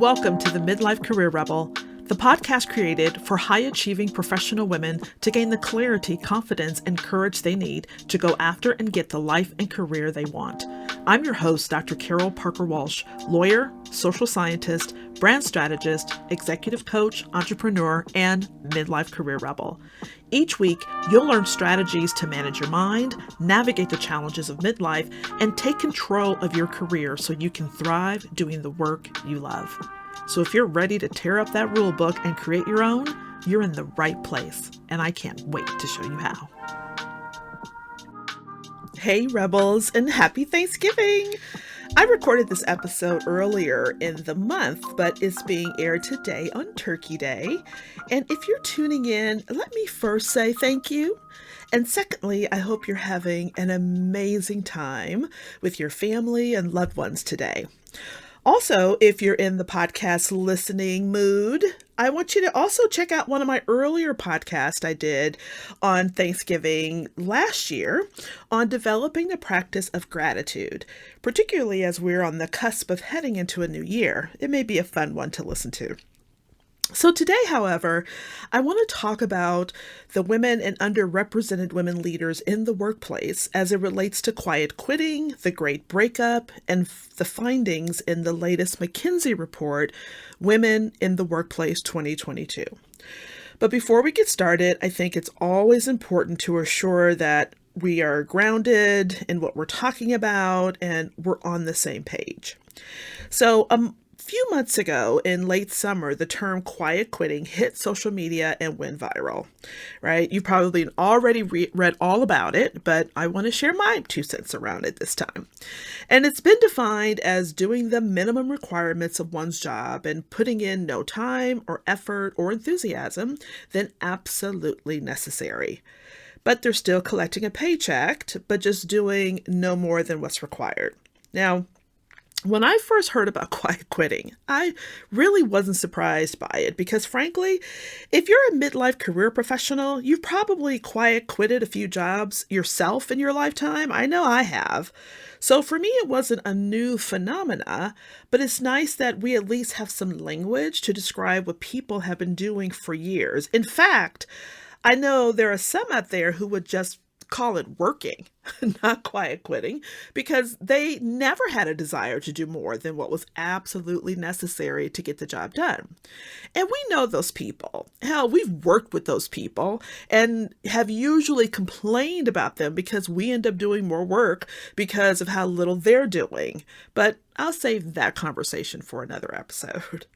Welcome to the Midlife Career Rebel, the podcast created for high-achieving professional women to gain the clarity, confidence, and courage they need to go after and get the life and career they want. I'm your host, Dr. Carol Parker Walsh, lawyer, social scientist, brand strategist, executive coach, entrepreneur, and midlife career rebel. Each week, you'll learn strategies to manage your mind, navigate the challenges of midlife, and take control of your career so you can thrive doing the work you love. So if you're ready to tear up that rule book and create your own, you're in the right place, and I can't wait to show you how. Hey Rebels, and happy Thanksgiving! I recorded this episode earlier in the month, but it's being aired today on Turkey Day. And if you're tuning in, let me first say thank you. And secondly, I hope you're having an amazing time with your family and loved ones today. Also, if you're in the podcast listening mood, I want you to also check out one of my earlier podcasts I did on Thanksgiving last year on developing the practice of gratitude, particularly as we're on the cusp of heading into a new year. It may be a fun one to listen to. So today, however, I want to talk about the women and underrepresented women leaders in the workplace as it relates to quiet quitting, the Great Breakup, and the findings in the latest McKinsey report, Women in the Workplace 2022. But before we get started, I think it's always important to assure that we are grounded in what we're talking about and we're on the same page. So, few months ago in late summer, the term quiet quitting hit social media and went viral, right? You probably already read all about it, but I want to share my 2 cents around it this time. And it's been defined as doing the minimum requirements of one's job and putting in no time or effort or enthusiasm than absolutely necessary. But they're still collecting a paycheck, but just doing no more than what's required. Now, when I first heard about quiet quitting, I really wasn't surprised by it because frankly, if you're a midlife career professional, you've probably quiet quitted a few jobs yourself in your lifetime. I know I have. So for me, it wasn't a new phenomena, but it's nice that we at least have some language to describe what people have been doing for years. In fact, I know there are some out there who would just call it working, not quiet quitting, because they never had a desire to do more than what was absolutely necessary to get the job done. And we know those people. Hell, we've worked with those people and have usually complained about them because we end up doing more work because of how little they're doing. But I'll save that conversation for another episode.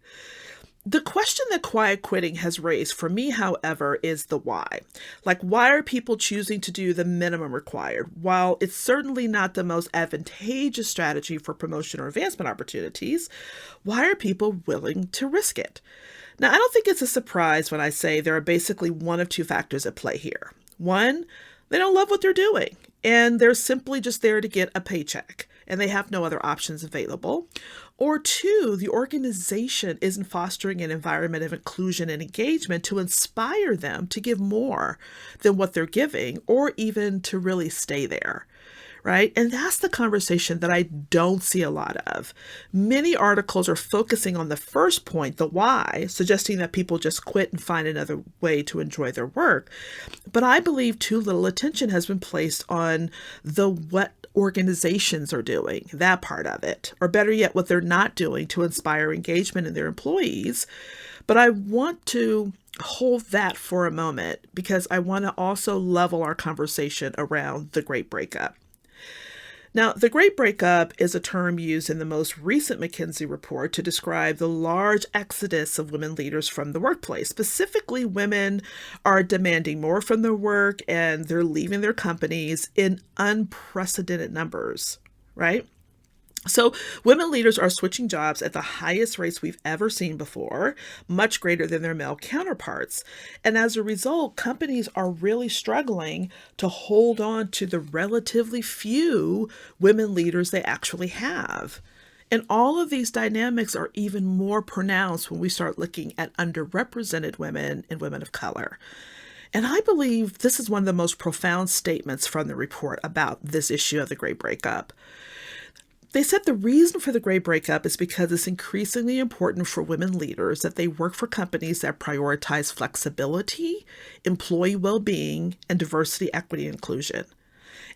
The question that quiet quitting has raised for me, however, is the why. Like, why are people choosing to do the minimum required? While it's certainly not the most advantageous strategy for promotion or advancement opportunities, why are people willing to risk it? Now, I don't think it's a surprise when I say there are basically one of 2 factors at play here. One, they don't love what they're doing, and they're simply just there to get a paycheck, and they have no other options available. Or 2, the organization isn't fostering an environment of inclusion and engagement to inspire them to give more than what they're giving, or even to really stay there, right? And that's the conversation that I don't see a lot of. Many articles are focusing on the first point, the why, suggesting that people just quit and find another way to enjoy their work. But I believe too little attention has been placed on the what organizations are doing, that part of it, or better yet, what they're not doing to inspire engagement in their employees. But I want to hold that for a moment because I want to also level our conversation around the Great Breakup. Now, the Great Breakup is a term used in the most recent McKinsey report to describe the large exodus of women leaders from the workplace. Specifically, women are demanding more from their work and they're leaving their companies in unprecedented numbers, right? So women leaders are switching jobs at the highest rates we've ever seen before, much greater than their male counterparts. And as a result, companies are really struggling to hold on to the relatively few women leaders they actually have. And all of these dynamics are even more pronounced when we start looking at underrepresented women and women of color. And I believe this is one of the most profound statements from the report about this issue of the Great Breakup. They said the reason for the Great Breakup is because it's increasingly important for women leaders that they work for companies that prioritize flexibility, employee well-being, and diversity, equity, and inclusion.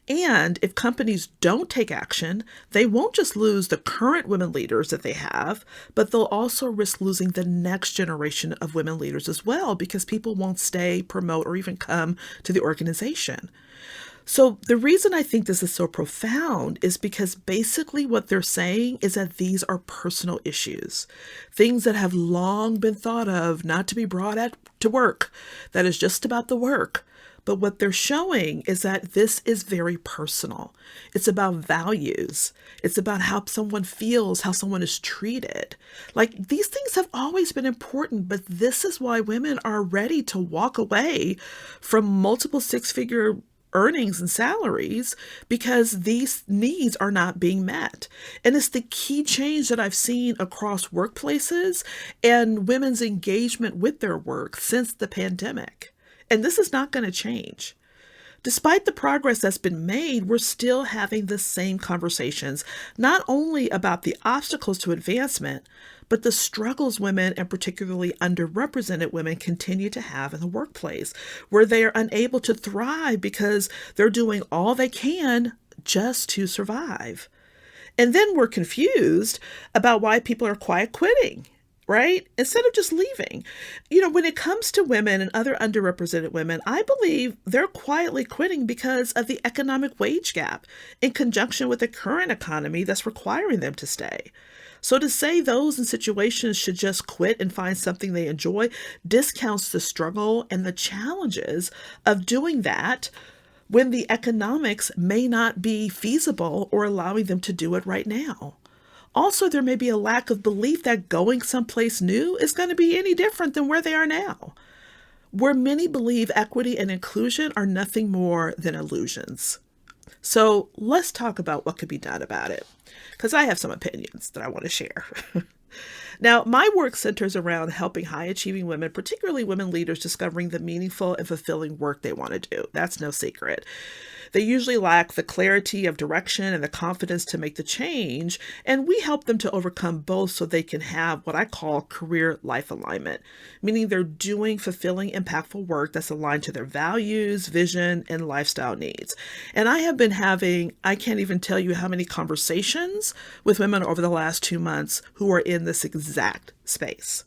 And if companies don't take action, they won't just lose the current women leaders that they have, but they'll also risk losing the next generation of women leaders as well, because people won't stay, promote, or even come to the organization. So the reason I think this is so profound is because basically what they're saying is that these are personal issues, things that have long been thought of not to be brought to work, that is just about the work. But what they're showing is that this is very personal. It's about values. It's about how someone feels, how someone is treated. Like, these things have always been important, but this is why women are ready to walk away from multiple six-figure earnings and salaries, because these needs are not being met. And it's the key change that I've seen across workplaces and women's engagement with their work since the pandemic. And this is not going to change. Despite the progress that's been made, we're still having the same conversations, not only about the obstacles to advancement, but the struggles women, and particularly underrepresented women, continue to have in the workplace, where they are unable to thrive because they're doing all they can just to survive. And then we're confused about why people are quiet quitting, right? Instead of just leaving. When it comes to women and other underrepresented women, I believe they're quietly quitting because of the economic wage gap in conjunction with the current economy that's requiring them to stay. So to say those in situations should just quit and find something they enjoy discounts the struggle and the challenges of doing that when the economics may not be feasible or allowing them to do it right now. Also, there may be a lack of belief that going someplace new is going to be any different than where they are now, where many believe equity and inclusion are nothing more than illusions. So let's talk about what could be done about it, because I have some opinions that I want to share. Now, my work centers around helping high-achieving women, particularly women leaders, discovering the meaningful and fulfilling work they want to do. That's no secret. They usually lack the clarity of direction and the confidence to make the change, and we help them to overcome both so they can have what I call career life alignment, meaning they're doing fulfilling, impactful work that's aligned to their values, vision, and lifestyle needs. And I have been having, I can't even tell you how many conversations with women over the last 2 months who are in this exact space.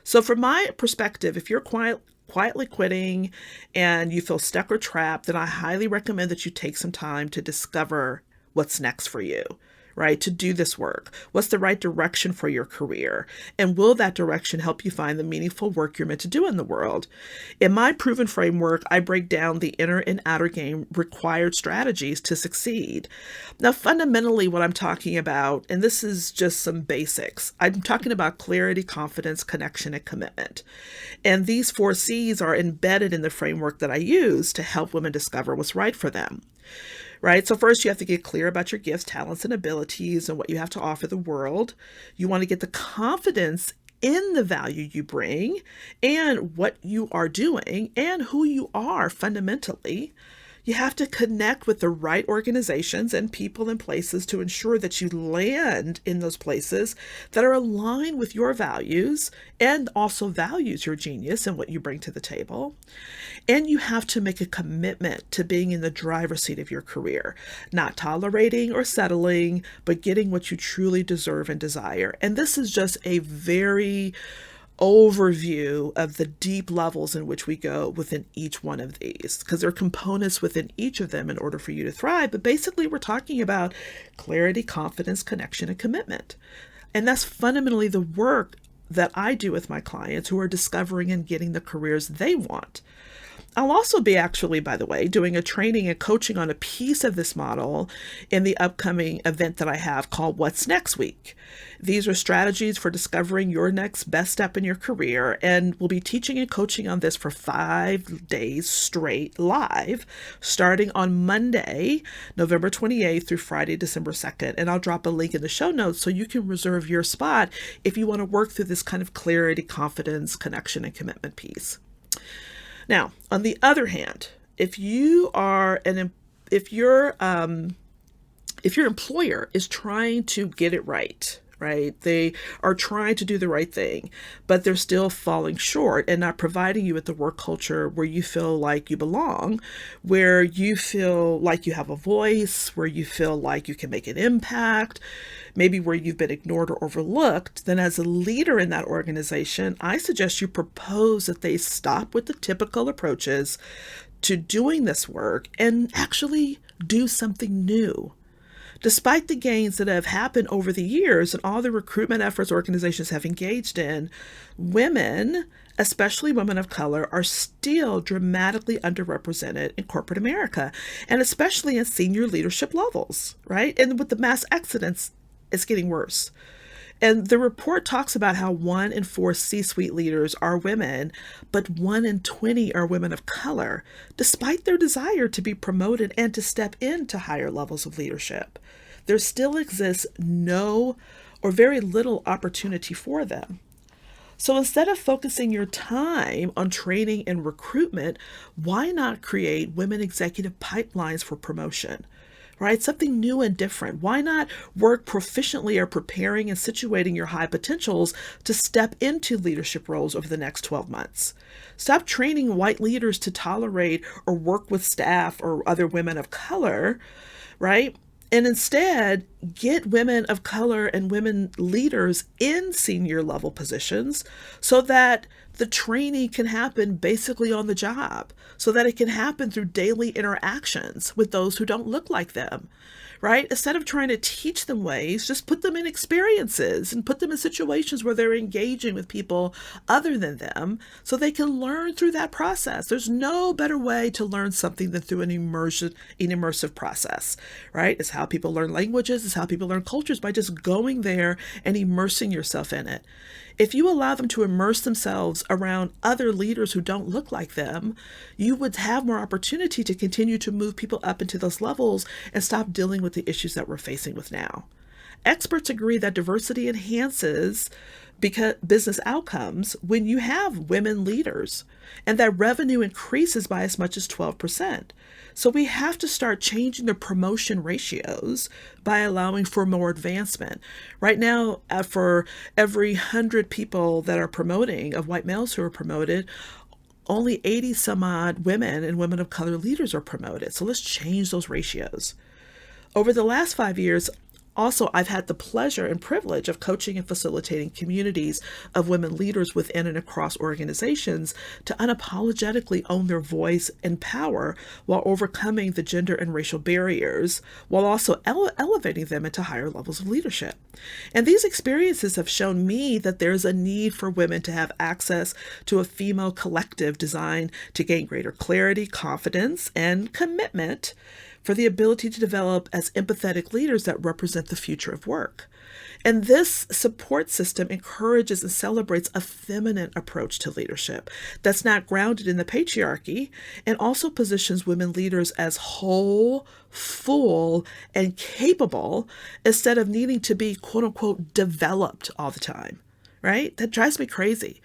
So from my perspective, if you're quietly quitting and you feel stuck or trapped, then I highly recommend that you take some time to discover what's next for you, right? To do this work. What's the right direction for your career? And will that direction help you find the meaningful work you're meant to do in the world? In my proven framework, I break down the inner and outer game required strategies to succeed. Now, fundamentally, what I'm talking about, and this is just some basics, I'm talking about clarity, confidence, connection, and commitment. And these 4 C's are embedded in the framework that I use to help women discover what's right for them. Right? So first you have to get clear about your gifts, talents, and abilities and what you have to offer the world. You want to get the confidence in the value you bring and what you are doing and who you are fundamentally. You have to connect with the right organizations and people and places to ensure that you land in those places that are aligned with your values and also values your genius and what you bring to the table. And you have to make a commitment to being in the driver's seat of your career, not tolerating or settling, but getting what you truly deserve and desire. And this is just a very overview of the deep levels in which we go within each one of these, because there are components within each of them in order for you to thrive. But basically, we're talking about clarity, confidence, connection, and commitment. And that's fundamentally the work that I do with my clients who are discovering and getting the careers they want. I'll also be actually, by the way, doing a training and coaching on a piece of this model in the upcoming event that I have called What's Next Week. These are strategies for discovering your next best step in your career, and we'll be teaching and coaching on this for 5 days straight live, starting on Monday, November 28th through Friday, December 2nd. And I'll drop a link in the show notes so you can reserve your spot if you want to work through this kind of clarity, confidence, connection, and commitment piece. Now, on the other hand, if you're if your employer is trying to get it right, right? They are trying to do the right thing, but they're still falling short and not providing you with the work culture where you feel like you belong, where you feel like you have a voice, where you feel like you can make an impact, maybe where you've been ignored or overlooked, then as a leader in that organization, I suggest you propose that they stop with the typical approaches to doing this work and actually do something new. Despite the gains that have happened over the years and all the recruitment efforts organizations have engaged in, women, especially women of color, are still dramatically underrepresented in corporate America, and especially in senior leadership levels, right? And with the mass exodus, it's getting worse. And the report talks about how 1 in 4 C-suite leaders are women, but 1 in 20 are women of color, despite their desire to be promoted and to step into higher levels of leadership. There still exists no or very little opportunity for them. So instead of focusing your time on training and recruitment, why not create women executive pipelines for promotion? Right? Something new and different. Why not work proficiently or preparing and situating your high potentials to step into leadership roles over the next 12 months? Stop training white leaders to tolerate or work with staff or other women of color, right? And instead, get women of color and women leaders in senior level positions so that the training can happen basically on the job, so that it can happen through daily interactions with those who don't look like them, right? Instead of trying to teach them ways, just put them in experiences and put them in situations where they're engaging with people other than them so they can learn through that process. There's no better way to learn something than through an immersive process, right? It's how people learn languages, it's how people learn cultures, by just going there and immersing yourself in it. If you allow them to immerse themselves around other leaders who don't look like them, you would have more opportunity to continue to move people up into those levels and stop dealing with the issues that we're facing with now. Experts agree that diversity enhances business outcomes when you have women leaders, and that revenue increases by as much as 12%. So we have to start changing the promotion ratios by allowing for more advancement. Right now, for every 100 people that are promoting, of white males who are promoted, only 80 some odd women and women of color leaders are promoted. So let's change those ratios. Over the last 5 years, also, I've had the pleasure and privilege of coaching and facilitating communities of women leaders within and across organizations to unapologetically own their voice and power while overcoming the gender and racial barriers, while also elevating them into higher levels of leadership. And these experiences have shown me that there's a need for women to have access to a female collective designed to gain greater clarity, confidence, and commitment for the ability to develop as empathetic leaders that represent the future of work. And this support system encourages and celebrates a feminine approach to leadership that's not grounded in the patriarchy, and also positions women leaders as whole, full, and capable instead of needing to be quote unquote developed all the time, right? That drives me crazy.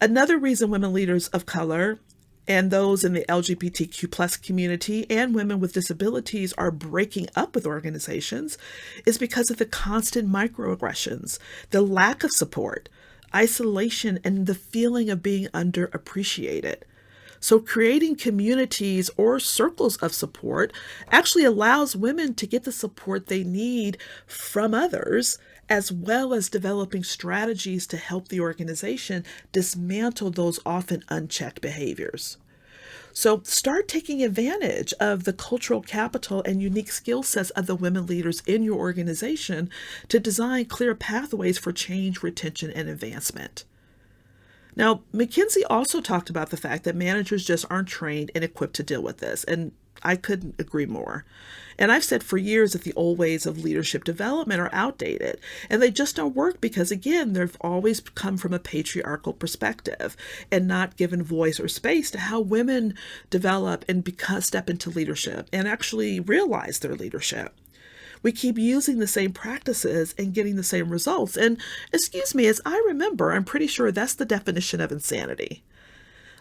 Another reason women leaders of color and those in the LGBTQ plus community and women with disabilities are breaking up with organizations is because of the constant microaggressions, the lack of support, isolation, and the feeling of being underappreciated. So creating communities or circles of support actually allows women to get the support they need from others, as well as developing strategies to help the organization dismantle those often unchecked behaviors. So start taking advantage of the cultural capital and unique skill sets of the women leaders in your organization to design clear pathways for change, retention, and advancement. Now, McKinsey also talked about the fact that managers just aren't trained and equipped to deal with this, and I couldn't agree more. And I've said for years that the old ways of leadership development are outdated, and they just don't work because, again, they've always come from a patriarchal perspective and not given voice or space to how women develop and step into leadership and actually realize their leadership. We keep using the same practices and getting the same results. And excuse me, as I remember, I'm pretty sure that's the definition of insanity.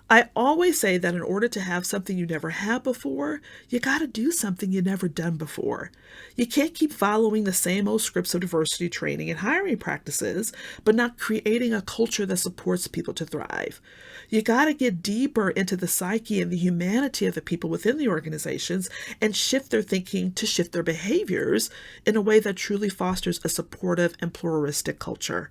I always say that in order to have something you never had before, you got to do something you never done before. You can't keep following the same old scripts of diversity training and hiring practices, but not creating a culture that supports people to thrive. You got to get deeper into the psyche and the humanity of the people within the organizations and shift their thinking to shift their behaviors in a way that truly fosters a supportive and pluralistic culture.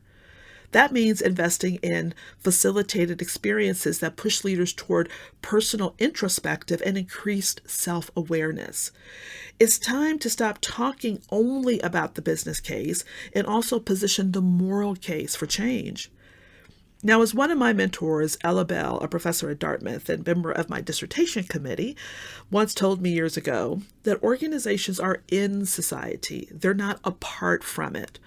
That means investing in facilitated experiences that push leaders toward personal introspective and increased self-awareness. It's time to stop talking only about the business case and also position the moral case for change. Now, as one of my mentors, Ella Bell, a professor at Dartmouth and member of my dissertation committee, once told me years ago that organizations are in society. They're not apart from it.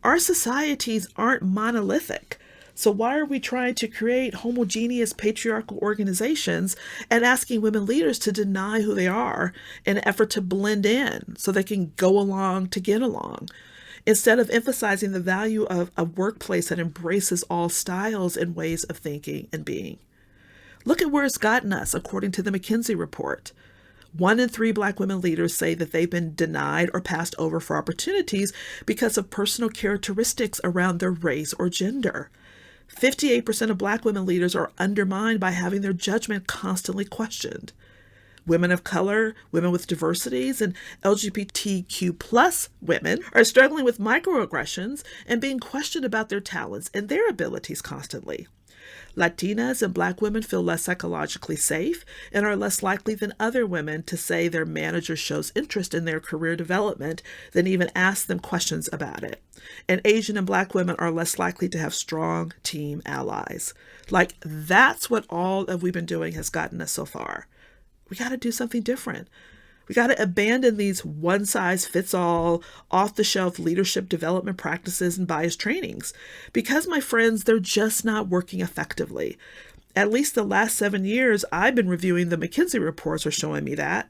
Our societies aren't monolithic. So why are we trying to create homogeneous patriarchal organizations and asking women leaders to deny who they are in an effort to blend in so they can go along to get along? Instead of emphasizing the value of a workplace that embraces all styles and ways of thinking and being. Look at where it's gotten us, according to the McKinsey report. 1 in 3 Black women leaders say that they've been denied or passed over for opportunities because of personal characteristics around their race or gender. 58% of Black women leaders are undermined by having their judgment constantly questioned. Women of color, women with diversities, and LGBTQ plus women are struggling with microaggressions and being questioned about their talents and their abilities constantly. Latinas and Black women feel less psychologically safe and are less likely than other women to say their manager shows interest in their career development than even ask them questions about it. And Asian and Black women are less likely to have strong team allies. Like, that's what all of we've been doing has gotten us so far. We got to do something different. We got to abandon these one-size-fits-all, off-the-shelf leadership development practices and biased trainings. Because, my friends, they're just not working effectively. At least the last 7 years I've been reviewing the McKinsey reports are showing me that.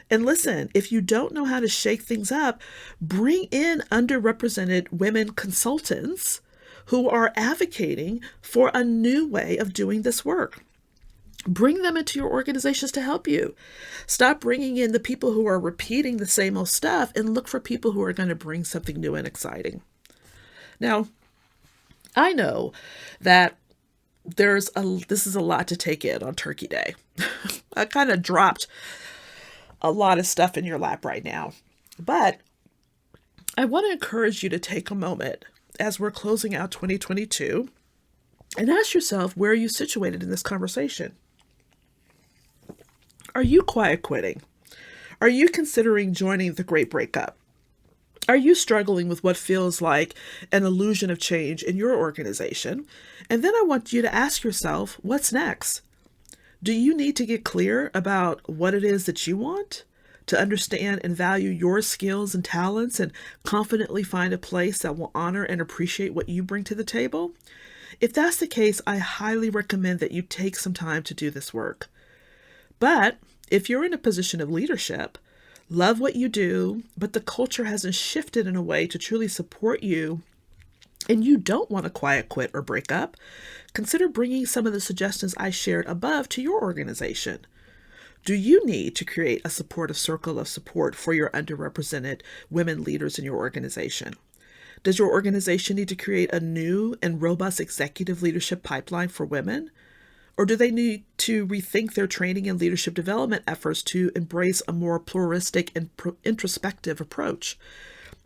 And listen, if you don't know how to shake things up, bring in underrepresented women consultants who are advocating for a new way of doing this work. Bring them into your organizations to help you. Stop bringing in the people who are repeating the same old stuff and look for people who are going to bring something new and exciting. Now, I know that this is a lot to take in on Turkey Day. I kind of dropped a lot of stuff in your lap right now, but I want to encourage you to take a moment as we're closing out 2022 and ask yourself, where are you situated in this conversation? Are you quiet quitting? Are you considering joining the Great Breakup? Are you struggling with what feels like an illusion of change in your organization? And then I want you to ask yourself, what's next? Do you need to get clear about what it is that you want? To understand and value your skills and talents and confidently find a place that will honor and appreciate what you bring to the table? If that's the case, I highly recommend that you take some time to do this work. But if you're in a position of leadership, love what you do, but the culture hasn't shifted in a way to truly support you, and you don't want to quiet quit or break up, consider bringing some of the suggestions I shared above to your organization. Do you need to create a supportive circle of support for your underrepresented women leaders in your organization? Does your organization need to create a new and robust executive leadership pipeline for women? Or do they need to rethink their training and leadership development efforts to embrace a more pluralistic and introspective approach?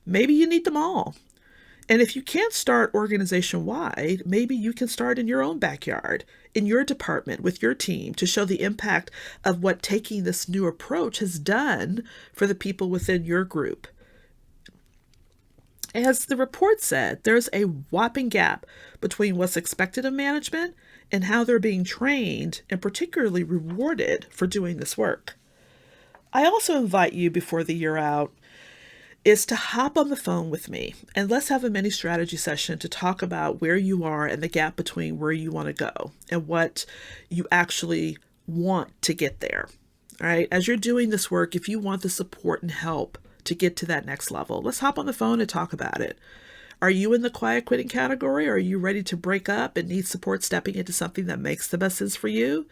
Maybe you need them all. And if you can't start organization-wide, maybe you can start in your own backyard, in your department, with your team, to show the impact of what taking this new approach has done for the people within your group. As the report said, there's a whopping gap between what's expected of management and how they're being trained and particularly rewarded for doing this work. I also invite you before the year out is to hop on the phone with me and let's have a mini strategy session to talk about where you are and the gap between where you want to go and what you actually want to get there. All right. As you're doing this work, if you want the support and help to get to that next level, let's hop on the phone and talk about it. Are you in the quiet quitting category, or are you ready to break up and need support stepping into something that makes the best sense for you?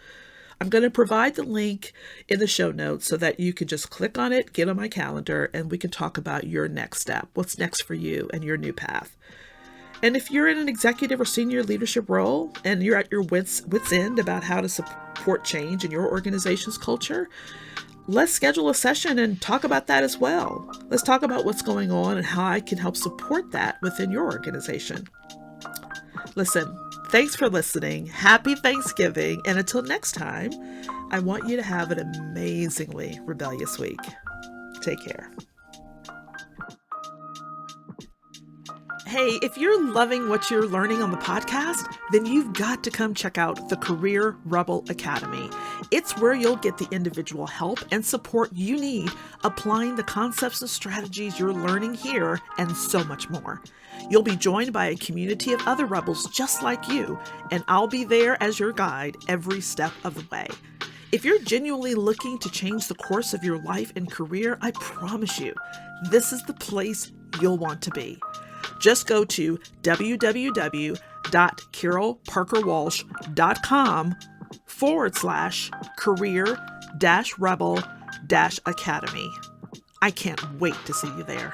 I'm going to provide the link in the show notes so that you can just click on it, get on my calendar, and we can talk about your next step. What's next for you and your new path? And if you're in an executive or senior leadership role and you're at your wits end about how to support change in your organization's culture, let's schedule a session and talk about that as well. Let's talk about what's going on and how I can help support that within your organization. Listen, thanks for listening. Happy Thanksgiving. And until next time, I want you to have an amazingly rebellious week. Take care. Hey, if you're loving what you're learning on the podcast, then you've got to come check out the Career Rebel Academy. It's where you'll get the individual help and support you need, applying the concepts and strategies you're learning here, and so much more. You'll be joined by a community of other rebels just like you, and I'll be there as your guide every step of the way. If you're genuinely looking to change the course of your life and career, I promise you, this is the place you'll want to be. Just go to www.carolparkerwalsh.com/career-rebel-academy. I can't wait to see you there.